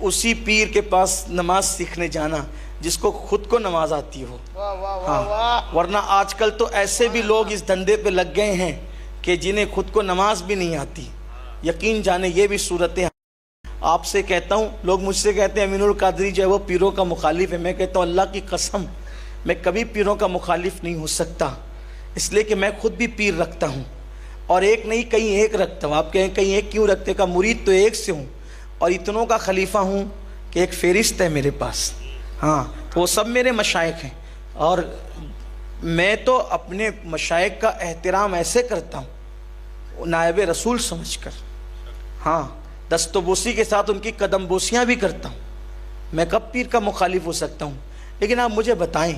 اسی پیر کے پاس نماز سیکھنے جانا جس کو خود کو نماز آتی ہو. ہاں ورنہ آج کل تو ایسے بھی لوگ اس دھندے پہ لگ گئے ہیں کہ جنہیں خود کو نماز بھی نہیں آتی. یقین جانے یہ بھی صورتیں. آپ سے کہتا ہوں، لوگ مجھ سے کہتے ہیں امین القادری جو ہے وہ پیروں کا مخالف ہے. میں کہتا ہوں اللہ کی قسم میں کبھی پیروں کا مخالف نہیں ہو سکتا، اس لیے کہ میں خود بھی پیر رکھتا ہوں، اور ایک نہیں کہیں ایک رکھتا ہوں. آپ کہیں کہیں ایک کیوں رکھتے؟ کا مرید تو ایک سے ہوں اور اتنوں کا خلیفہ ہوں کہ ایک فہرست ہے میرے پاس. ہاں تو وہ سب میرے مشائخ ہیں، اور میں تو اپنے مشائخ کا احترام ایسے کرتا ہوں نائب رسول سمجھ کر. ہاں دست و بوسی کے ساتھ ان کی قدم بوسیاں بھی کرتا ہوں. میں کب پیر کا مخالف ہو سکتا ہوں؟ لیکن آپ مجھے بتائیں،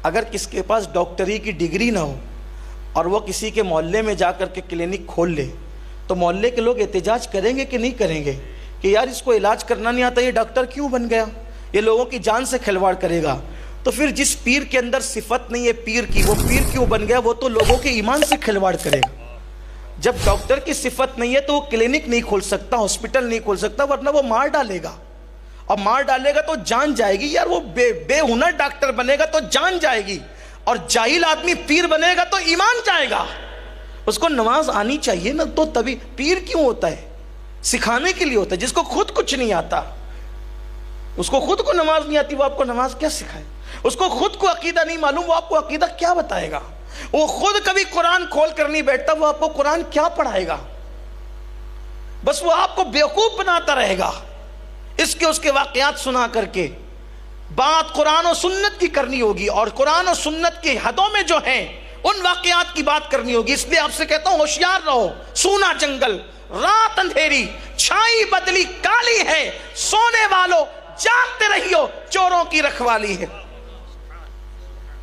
اگر کس کے پاس ڈاکٹری کی ڈگری نہ ہو اور وہ کسی کے محلے میں جا کر کے کلینک کھول لے تو محلے کے لوگ احتجاج کریں گے کہ نہیں کریں گے کہ یار اس کو علاج کرنا نہیں آتا، یہ ڈاکٹر کیوں بن گیا، یہ لوگوں کی جان سے کھلواڑ کرے گا. تو پھر جس پیر کے اندر صفت نہیں ہے پیر کی، وہ پیر کیوں بن گیا؟ وہ تو لوگوں کے ایمان سے کھلواڑ کرے گا. جب ڈاکٹر کی صفت نہیں ہے تو وہ کلینک نہیں کھول سکتا، ہاسپٹل نہیں کھول سکتا، ورنہ وہ مار ڈالے گا. اور مار ڈالے گا تو جان جائے گی. یار وہ بے ہنر ڈاکٹر بنے گا تو جان جائے گی، اور جاہل آدمی پیر بنے گا تو ایمان جائے گا. اس کو نماز آنی چاہیے نا. تو تبھی پیر کیوں ہوتا ہے؟ سکھانے کے لیے ہوتا ہے. جس کو خود کچھ نہیں آتا، اس کو خود کو نماز نہیں آتی، وہ آپ کو نماز کیا سکھائے؟ اس کو خود کو عقیدہ نہیں معلوم، وہ آپ کو عقیدہ کیا بتائے گا؟ وہ خود کبھی قرآن کھول کر نہیں بیٹھتا، وہ آپ کو قرآن کیا پڑھائے گا؟ بس وہ آپ کو بیوقوف بناتا رہے گا. اس کے واقعات سنا کر کے بات قرآن و سنت کی کرنی ہوگی، اور قرآن و سنت کی حدوں میں جو ہیں ان واقعات کی بات کرنی ہوگی. اس لیے آپ سے کہتا ہوں ہوشیار رہو. سونا جنگل، رات اندھیری، چھائی بدلی کالی ہے، سونے والوں جاگتے رہیو، چوروں کی رکھوالی ہے.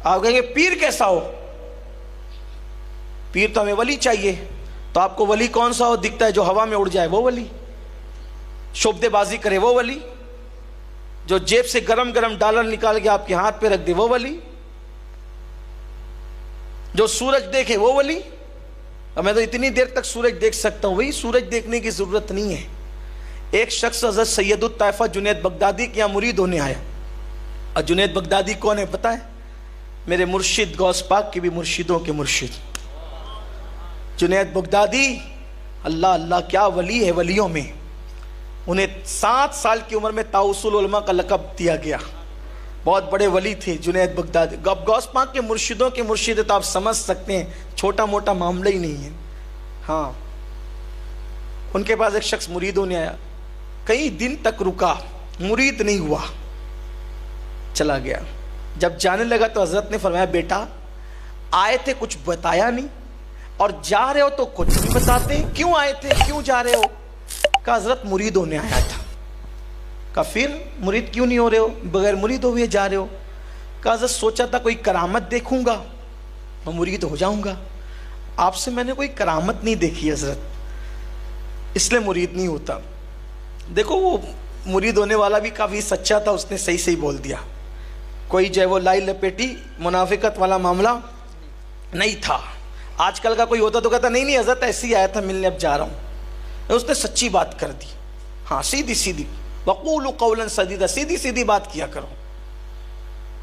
آپ کہیں گے پیر کیسا ہو؟ پیر تو ہمیں ولی چاہیے. تو آپ کو ولی کون سا ہو دکھتا ہے؟ جو ہوا میں اڑ جائے وہ ولی، شعبدے بازی کرے وہ ولی، جو جیب سے گرم گرم ڈالر نکال کے آپ کے ہاتھ پہ رکھ دے وہ ولی، جو سورج دیکھے وہ ولی. اور میں تو اتنی دیر تک سورج دیکھ سکتا ہوں. وہی سورج دیکھنے کی ضرورت نہیں ہے. ایک شخص حضرت سید الطائفہ جنید بغدادی کے یہاں مرید ہونے آیا. اور جنید بغدادی کون ہے پتہ ہے؟ میرے مرشد غوث پاک کے بھی مرشدوں کے مرشد جنید بغدادی. اللہ اللہ کیا ولی ہے ولیوں میں. انہیں 7 سال کی عمر میں تاؤس العلماء کا لقب دیا گیا. بہت بڑے ولی تھے جنید بغدادی. غوث پاک کے مرشدوں کے مرشد تو آپ سمجھ سکتے ہیں چھوٹا موٹا معاملہ ہی نہیں ہے. ہاں ان کے پاس ایک شخص مرید ہونے آیا. کئی دن تک رکا، مرید نہیں ہوا، چلا گیا. جب جانے لگا تو حضرت نے فرمایا بیٹا آئے تھے کچھ بتایا نہیں، اور جا رہے ہو تو کچھ نہیں بتاتے، کیوں آئے تھے کیوں جا رہے ہو؟ کہا حضرت مرید ہونے آیا تھا. کہا پھر مرید کیوں نہیں ہو رہے ہو، بغیر مرید ہوئے جا رہے ہو؟ کہا حضرت سوچا تھا کوئی کرامت دیکھوں گا میں مرید ہو جاؤں گا. آپ سے میں نے کوئی کرامت نہیں دیکھی حضرت، اس لیے مرید نہیں ہوتا. دیکھو وہ مرید ہونے والا بھی کافی سچا تھا، اس نے صحیح صحیح بول دیا. کوئی جو ہے وہ لائی لپیٹی منافقت والا معاملہ نہیں تھا. آج کل کا کوئی ہوتا تو کہتا نہیں نہیں حضرت ایسے ہی آیا تھا ملنے، اب جا رہا ہوں. اس نے سچی بات کر دی. ہاں سیدھی سیدھی، وقولوا قولا سدیدا، سیدھی سیدھی بات کیا کرو.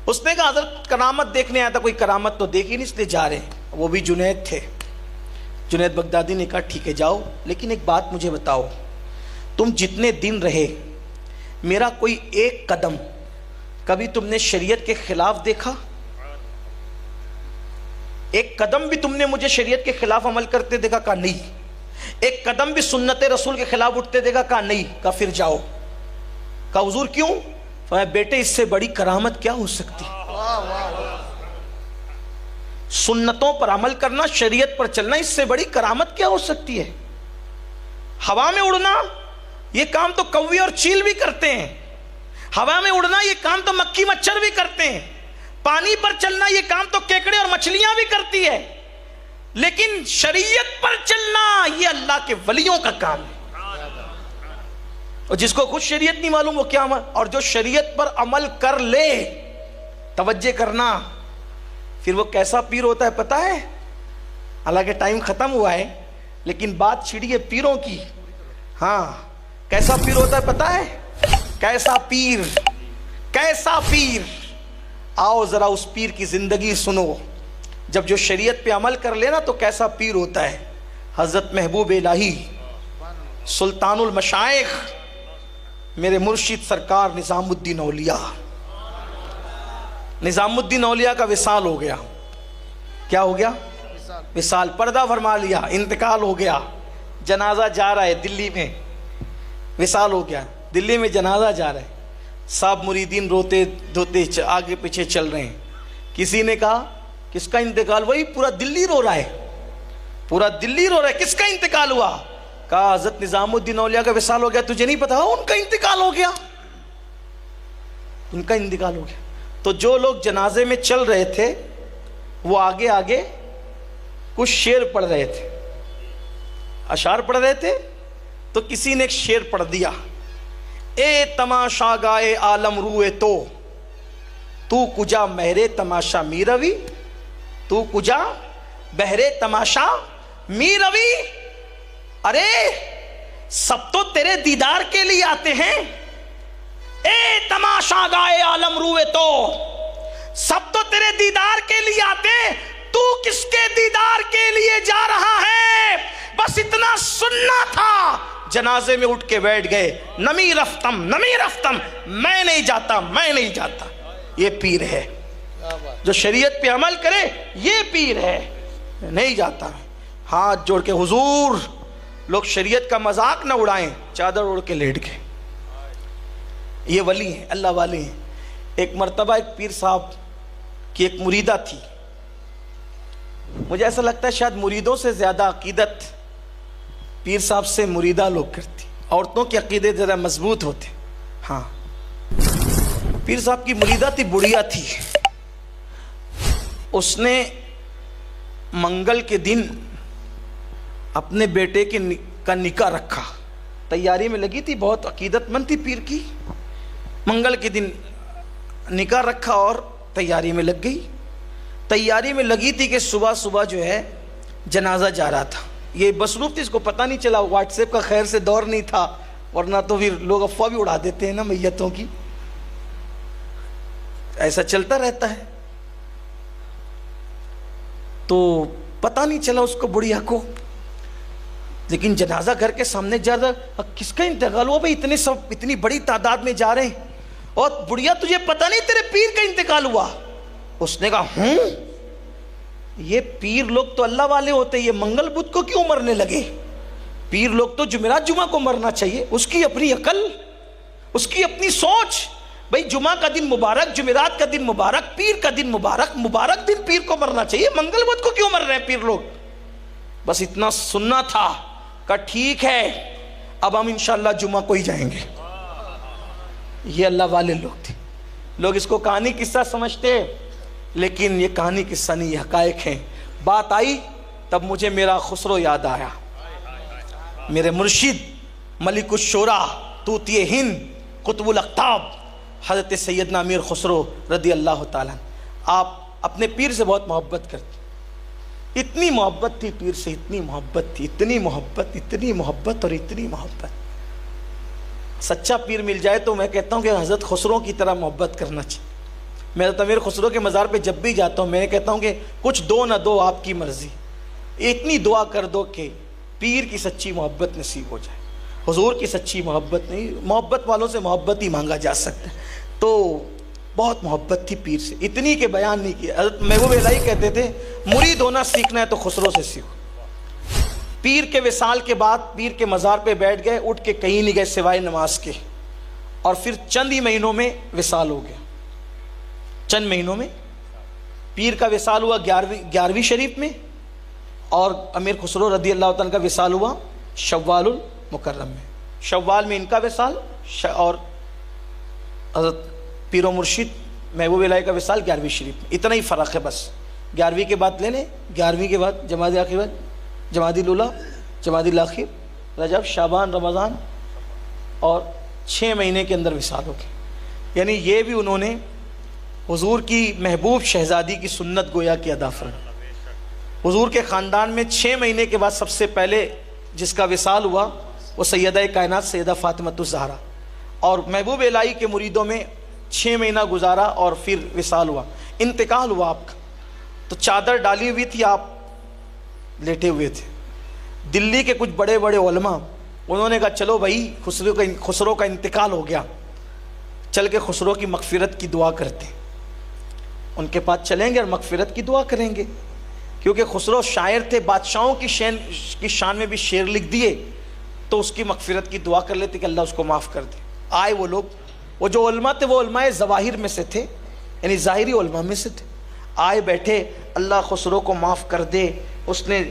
اس نے کہا حضرت کرامت دیکھنے آیا تھا، کوئی کرامت تو دیکھی نہیں اس لیے جا رہے ہیں. وہ بھی جنید تھے. جنید بغدادی نے کہا ٹھیک ہے جاؤ، لیکن ایک بات مجھے بتاؤ، تم جتنے دن رہے میرا کوئی ایک قدم کبھی تم نے شریعت کے خلاف دیکھا؟ ایک قدم بھی تم نے مجھے شریعت کے خلاف عمل کرتے دیکھا؟ کہا نہیں. ایک قدم بھی سنت رسول کے خلاف اٹھتے دیکھا؟ کہا نہیں. کہا پھر جاؤ. کہا حضور کیوں؟ فرمایا بیٹے اس سے بڑی کرامت کیا ہو سکتی؟ سنتوں پر عمل کرنا، شریعت پر چلنا، اس سے بڑی کرامت کیا ہو سکتی ہے؟ ہوا میں اڑنا یہ کام تو کوے اور چیل بھی کرتے ہیں. ہوا میں اڑنا یہ کام تو مکھی مچھر بھی کرتے ہیں. پانی پر چلنا یہ کام تو کیکڑے اور مچھلیاں بھی کرتی ہے. لیکن شریعت پر چلنا یہ اللہ کے ولیوں کا کام ہے. اور جس کو خود شریعت نہیں معلوم وہ کیا عمل، اور جو شریعت پر عمل کر لے، توجہ کرنا، پھر وہ کیسا پیر ہوتا ہے پتہ ہے؟ حالانکہ ٹائم ختم ہوا ہے لیکن بات چھڑی ہے پیروں کی. ہاں کیسا پیر ہوتا ہے پتہ ہے؟ کیسا پیر، کیسا پیر. آؤ ذرا اس پیر کی زندگی سنو. جب جو شریعت پہ عمل کر لینا تو کیسا پیر ہوتا ہے. حضرت محبوب الہی سلطان المشائخ میرے مرشد سرکار نظام الدین اولیاء. نظام الدین اولیاء کا وصال ہو گیا. کیا ہو گیا؟ وصال. پردہ فرما لیا، انتقال ہو گیا. جنازہ جا رہا ہے دلی میں. وصال ہو گیا، دلی میں جنازہ جا رہا ہے. صاحب مریدین روتے دھوتے آگے پیچھے چل رہے ہیں. کسی نے کہا کس کا انتقال؟ وہی پورا دلی رو رہا ہے، پورا دلی رو رہا ہے. کس کا انتقال ہوا؟ کہا حضرت نظام الدین اولیاء کا وصال ہو گیا. تجھے نہیں پتا؟ ان کا انتقال ہو گیا، ان کا انتقال ہو گیا. تو جو لوگ جنازے میں چل رہے تھے وہ آگے آگے کچھ شعر پڑھ رہے تھے، اشعار پڑھ رہے تھے. تو کسی نے ایک شعر پڑھ دیا، اے تماشا گائے عالم روئے تو کجا مہرے تماشا می روی، تو کجا بہرے تماشا می روی. ارے سب تو تیرے دیدار کے لیے آتے ہیں. اے تماشا گائے عالم روئے تو، سب تو تیرے دیدار کے لیے آتے ہیں. تو کس کے دیدار کے لیے جا رہا ہے؟ بس اتنا سننا تھا. جنازے میں اٹھ کے بیٹھ گئے. نمی رفتم نمی رفتم، میں نہیں جاتا میں نہیں جاتا. یہ پیر ہے جو شریعت پہ عمل کرے، یہ پیر ہے. نہیں جاتا. ہاتھ جوڑ کے حضور لوگ شریعت کا مذاق نہ اڑائیں. چادر اوڑھ کے لیٹ گئے. یہ ولی ہیں، اللہ والے ہیں. ایک مرتبہ ایک پیر صاحب کی ایک مریدہ تھی. مجھے ایسا لگتا ہے شاید مریدوں سے زیادہ عقیدت پیر صاحب سے مریدہ لوگ کرتی. عورتوں کے عقیدے ذرا مضبوط ہوتے. ہاں، پیر صاحب کی مریدہ تھی، بڑھیا تھی. اس نے منگل کے دن اپنے بیٹے کا نکاح رکھا. تیاری میں لگی تھی، بہت عقیدت مند تھی پیر کی. منگل کے دن نکاح رکھا اور تیاری میں لگ گئی. تیاری میں لگی تھی کہ صبح صبح جو ہے جنازہ جا رہا تھا. یہ مصروف تھی، اس کو پتہ نہیں چلا. واٹس ایپ کا خیر سے دور نہیں تھا، ورنہ تو پھر لوگ افواہ بھی اڑا دیتے ہیں نا میتوں کی. ایسا چلتا رہتا ہے. تو پتہ نہیں چلا اس کو، بڑھیا کو. لیکن جنازہ گھر کے سامنے جا رہا. کس کا انتقال ہوا بھائی؟ اتنی بڑی تعداد میں جا رہے ہیں. اور بڑھیا تجھے پتہ نہیں تیرے پیر کا انتقال ہوا؟ اس نے کہا ہوں، یہ پیر لوگ تو اللہ والے ہوتے، یہ منگل بدھ کو کیوں مرنے لگے؟ پیر لوگ تو جمعرات جمعہ کو مرنا چاہیے. اس کی اپنی عقل، اس کی اپنی سوچ. بھائی جمعہ کا دن مبارک، جمعرات کا دن مبارک، پیر کا دن مبارک، مبارک دن پیر کو مرنا چاہیے. منگل بدھ کو کیوں مر رہے ہیں پیر لوگ؟ بس اتنا سننا تھا. کہا ٹھیک ہے، اب ہم انشاءاللہ جمعہ کو ہی جائیں گے. یہ اللہ والے لوگ تھے. لوگ اس کو کہانی قصہ سمجھتے، لیکن یہ کہانی قصہ نہیں، یہ حقائق ہیں. بات آئی تب مجھے میرا خسرو یاد آیا. میرے مرشد ملک الشورا، طوطی ہند، قطب الاقطاب حضرت سیدنا امیر خسرو رضی اللہ تعالیٰ. آپ اپنے پیر سے بہت محبت کرتے. اتنی محبت تھی پیر سے، اتنی محبت تھی، اتنی محبت، اتنی محبت اور اتنی محبت. سچا پیر مل جائے تو میں کہتا ہوں کہ حضرت خسرو کی طرح محبت کرنا چاہیے. میں تو امیر خسرو کے مزار پہ جب بھی جاتا ہوں میں کہتا ہوں کہ کچھ دو نہ دو، آپ کی مرضی. اتنی دعا کر دو کہ پیر کی سچی محبت نصیب ہو جائے. حضور کی سچی محبت نہیں، محبت والوں سے محبت ہی مانگا جا سکتا ہے. تو بہت محبت تھی پیر سے، اتنی کہ بیان نہیں کیا. حضرت محبوب الہی کہتے تھے مرید ہونا سیکھنا ہے تو خسرو سے سیکھو. پیر کے وصال کے بعد پیر کے مزار پہ بیٹھ گئے، اٹھ کے کہیں نہیں گئے سوائے نماز کے. اور پھر چند ہی مہینوں میں وصال ہو گیا. چند مہینوں میں پیر کا وصال ہوا 11ویں شریف میں، اور امیر خسرو رضی اللہ تعالیٰ کا وصال ہوا شوال المکرم میں. شوال میں ان کا وصال، اور حضرت پیر و مرشد محبوب الہی کا وصال 11ویں شریف میں. اتنا ہی فرق ہے بس. 11ویں کے بعد لے لیں، 11ویں کے بعد جمادی آخر، جمادی الاولیٰ، جمادی الاخر، رجب، شعبان، رمضان، اور 6 مہینے کے اندر وصال ہو گئے. یعنی یہ بھی انہوں نے حضور کی محبوب شہزادی کی سنت گویا کی ادا فرمائی. حضور کے خاندان میں 6 مہینے کے بعد سب سے پہلے جس کا وصال ہوا وہ سیدہ کائنات سیدہ فاطمۃ الزہرا. اور محبوب الہی کے مریدوں میں 6 مہینہ گزارا اور پھر وصال ہوا، انتقال ہوا آپ کا. تو چادر ڈالی ہوئی تھی، آپ لیٹے ہوئے تھے. دلی کے کچھ بڑے بڑے علماء انہوں نے کہا چلو بھائی خسرو کا انتقال ہو گیا، چل کے خسرو کی مغفرت کی دعا کرتے ہیں. ان کے پاس چلیں گے اور مغفرت کی دعا کریں گے، کیونکہ خسرو شاعر تھے، بادشاہوں کی شان میں بھی شعر لکھ دیے، تو اس کی مغفرت کی دعا کر لیتے کہ اللہ اس کو معاف کر دے. آئے وہ لوگ، وہ جو علماء تھے وہ علماء ظواہر میں سے تھے، یعنی ظاہری علماء میں سے تھے. آئے بیٹھے، اللہ خسرو کو معاف کر دے، اس نے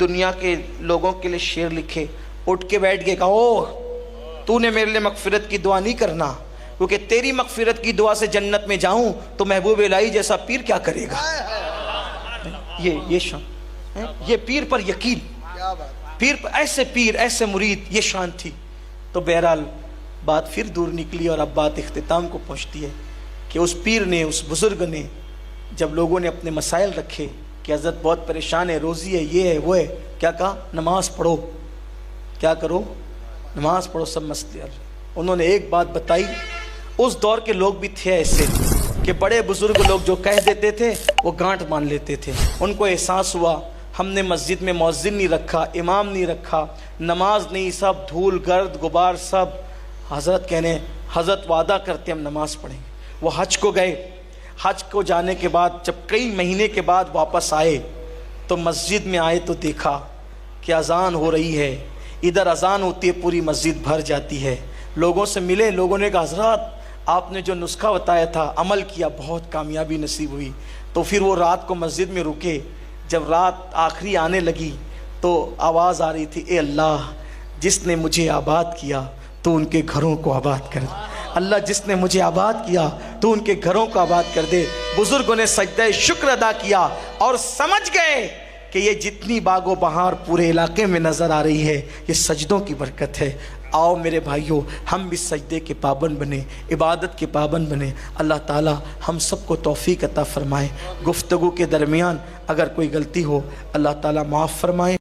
دنیا کے لوگوں کے لیے شعر لکھے. اٹھ کے بیٹھ گئے، کہا او تو نے میرے لیے مغفرت کی دعا نہیں کرنا، کیونکہ تیری مغفرت کی دعا سے جنت میں جاؤں تو محبوب الہی جیسا پیر کیا کرے گا. یہ شان، یہ پیر پر یقین، پیر پر ایسے پیر ایسے مرید، یہ شان تھی. تو بہرحال بات پھر دور نکلی اور اب بات اختتام کو پہنچتی ہے کہ اس پیر نے، اس بزرگ نے، جب لوگوں نے اپنے مسائل رکھے کہ حضرت بہت پریشان ہے، روزی ہے، یہ ہے وہ ہے، کیا کہا؟ نماز پڑھو. کیا کرو؟ نماز پڑھو، سب مسئلے حل. انہوں نے ایک بات بتائی. اس دور کے لوگ بھی تھے ایسے کہ بڑے بزرگ لوگ جو کہہ دیتے تھے وہ گانٹ مان لیتے تھے. ان کو احساس ہوا ہم نے مسجد میں مؤذن نہیں رکھا، امام نہیں رکھا، نماز نہیں، سب دھول گرد غبار سب. حضرت کہنے، حضرت وعدہ کرتے ہم نماز پڑھیں گے. وہ حج کو گئے. حج کو جانے کے بعد جب کئی مہینے کے بعد واپس آئے تو مسجد میں آئے تو دیکھا کہ اذان ہو رہی ہے. ادھر اذان ہوتی ہے، پوری مسجد بھر جاتی ہے. لوگوں سے ملے، لوگوں نے کہا حضرات آپ نے جو نسخہ بتایا تھا عمل کیا، بہت کامیابی نصیب ہوئی. تو پھر وہ رات کو مسجد میں رکے. جب رات آخری آنے لگی تو آواز آ رہی تھی، اے اللہ جس نے مجھے آباد کیا تو ان کے گھروں کو آباد کر دے. اللہ جس نے مجھے آباد کیا تو ان کے گھروں کو آباد کر دے. بزرگوں نے سجدہ شکر ادا کیا اور سمجھ گئے کہ یہ جتنی باغ و بہار پورے علاقے میں نظر آ رہی ہے یہ سجدوں کی برکت ہے. آؤ میرے بھائیوں، ہم بھی سجدے کے پابند بنیں، عبادت کے پابند بنیں. اللہ تعالی ہم سب کو توفیق عطا فرمائے. گفتگو کے درمیان اگر کوئی غلطی ہو اللہ تعالی معاف فرمائے.